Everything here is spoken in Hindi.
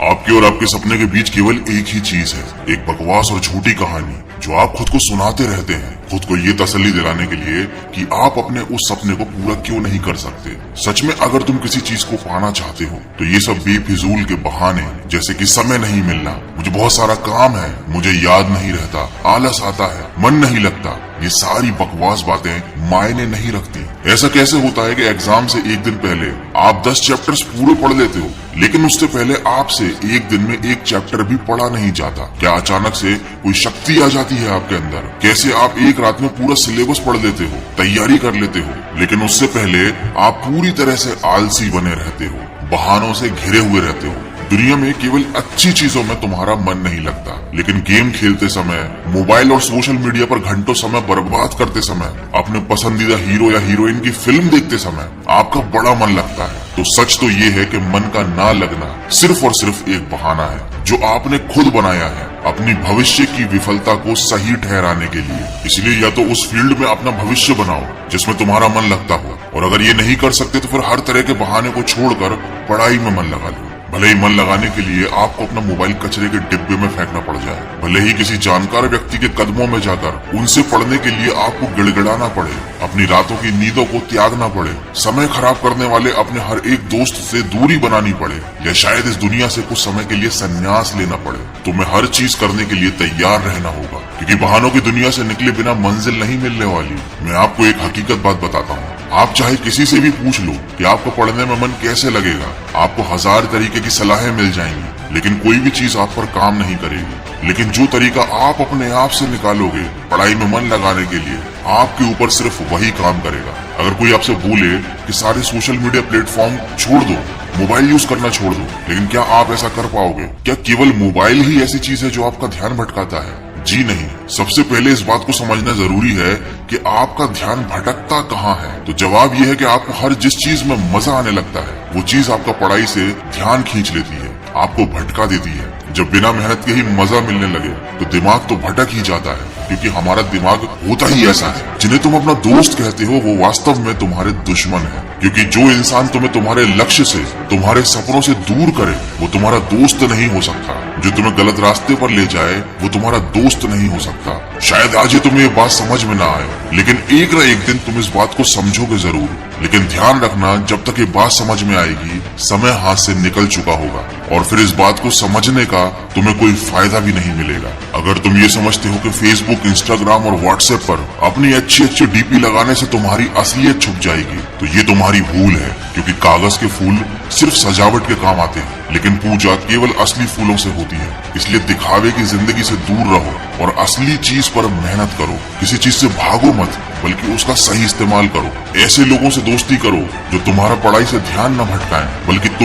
आपके और आपके सपने के बीच केवल एक ही चीज है, एक बकवास और झूठी कहानी जो आप खुद को सुनाते रहते हैं, खुद को ये तसल्ली दिलाने के लिए कि आप अपने उस सपने को पूरा क्यों नहीं कर सकते। सच में अगर तुम किसी चीज को पाना चाहते हो तो ये सब बेफिजूल के बहाने, जैसे कि समय नहीं मिलना, मुझे बहुत सारा काम है, मुझे याद नहीं रहता, आलस आता है, मन नहीं लगता, ये सारी बकवास बातें मायने नहीं रखती। ऐसा कैसे होता है कि एग्जाम से एक दिन पहले आप 10 चैप्टर्स पूरे पढ़ लेते हो, लेकिन उससे पहले आपसे एक दिन में एक चैप्टर भी पढ़ा नहीं जाता? क्या अचानक से कोई शक्ति आ जाती है आपके अंदर? कैसे आप एक रात में पूरा सिलेबस पढ़ लेते हो, तैयारी कर लेते हो, लेकिन उससे पहले आप पूरी तरह से आलसी बने रहते हो, बहानों से घिरे हुए रहते हो। दुनिया में केवल अच्छी चीजों में तुम्हारा मन नहीं लगता, लेकिन गेम खेलते समय, मोबाइल और सोशल मीडिया पर घंटों समय बर्बाद करते समय, अपने पसंदीदा हीरो या हीरोइन की फिल्म देखते समय आपका बड़ा मन लगता है। तो सच तो ये है कि मन का ना लगना सिर्फ और सिर्फ एक बहाना है जो आपने खुद बनाया है अपनी भविष्य की विफलता को सही ठहराने के लिए। इसलिए या तो उस फील्ड में अपना भविष्य बनाओ जिसमें तुम्हारा मन लगता हो, और अगर ये नहीं कर सकते तो फिर हर तरह के बहाने को छोड़कर पढ़ाई में मन लगा लो। भले ही मन लगाने के लिए आपको अपना मोबाइल कचरे के डिब्बे में फेंकना पड़ जाए, भले ही किसी जानकार व्यक्ति के कदमों में जाकर उनसे पढ़ने के लिए आपको गिड़गिड़ाना पड़े, अपनी रातों की नींदों को त्यागना पड़े, समय खराब करने वाले अपने हर एक दोस्त से दूरी बनानी पड़े, या शायद इस दुनिया से कुछ समय के लिए संन्यास लेना पड़े, तुम्हें हर चीज करने के लिए तैयार रहना होगा, क्योंकि बहानों की दुनिया से निकले बिना मंजिल नहीं मिलने वाली। मैं आपको एक हकीकत बात बताता हूँ, आप चाहे किसी से भी पूछ लो कि आपको पढ़ने में मन कैसे लगेगा, आपको 1000 तरीके की सलाहें मिल जाएंगी, लेकिन कोई भी चीज आप पर काम नहीं करेगी। लेकिन जो तरीका आप अपने आप से निकालोगे पढ़ाई में मन लगाने के लिए, आपके ऊपर सिर्फ वही काम करेगा। अगर कोई आपसे बोले कि सारे सोशल मीडिया प्लेटफॉर्म छोड़ दो, मोबाइल यूज करना छोड़ दो, लेकिन क्या आप ऐसा कर पाओगे? क्या केवल मोबाइल ही ऐसी चीज है जो आपका ध्यान भटकाता है? जी नहीं। सबसे पहले इस बात को समझना जरूरी है कि आपका ध्यान भटकता कहाँ है। तो जवाब यह है कि आपको हर जिस चीज में मजा आने लगता है वो चीज आपका पढ़ाई से ध्यान खींच लेती है, आपको भटका देती है। जब बिना मेहनत के ही मजा मिलने लगे तो दिमाग तो भटक ही जाता है, क्योंकि हमारा दिमाग होता ही ऐसा है। जिन्हें तुम अपना दोस्त कहते हो वो वास्तव में तुम्हारे दुश्मन है, क्योंकि जो इंसान तुम्हें तुम्हारे लक्ष्य से, तुम्हारे सपनों से दूर करे वो तुम्हारा दोस्त नहीं हो सकता। जो तुम्हें गलत रास्ते पर ले जाए वो तुम्हारा दोस्त नहीं हो सकता। शायद आज ही तुम्हें ये बात समझ में ना आए, लेकिन एक न एक दिन तुम इस बात को समझोगे जरूर। लेकिन ध्यान रखना, जब तक ये बात समझ में आएगी समय हाथ से निकल चुका होगा, और फिर इस बात को समझने का तुम्हें कोई फायदा भी नहीं मिलेगा। अगर तुम ये समझते हो कि फेसबुक, इंस्टाग्राम और व्हाट्सएप पर अपनी अच्छी अच्छी डीपी लगाने से तुम्हारी असलियत छुप जाएगी, तो ये तुम्हारी भूल है, क्योंकि कागज के फूल सिर्फ सजावट के काम आते हैं, लेकिन पूजा केवल असली फूलों से होती है। इसलिए दिखावे की जिंदगी से दूर रहो और असली चीज पर मेहनत करो। किसी चीज से भागो मत, बल्कि उसका सही इस्तेमाल करो। ऐसे लोगों से दोस्ती करो जो तुम्हारा पढ़ाई से ध्यान न भटकाएं, बल्कि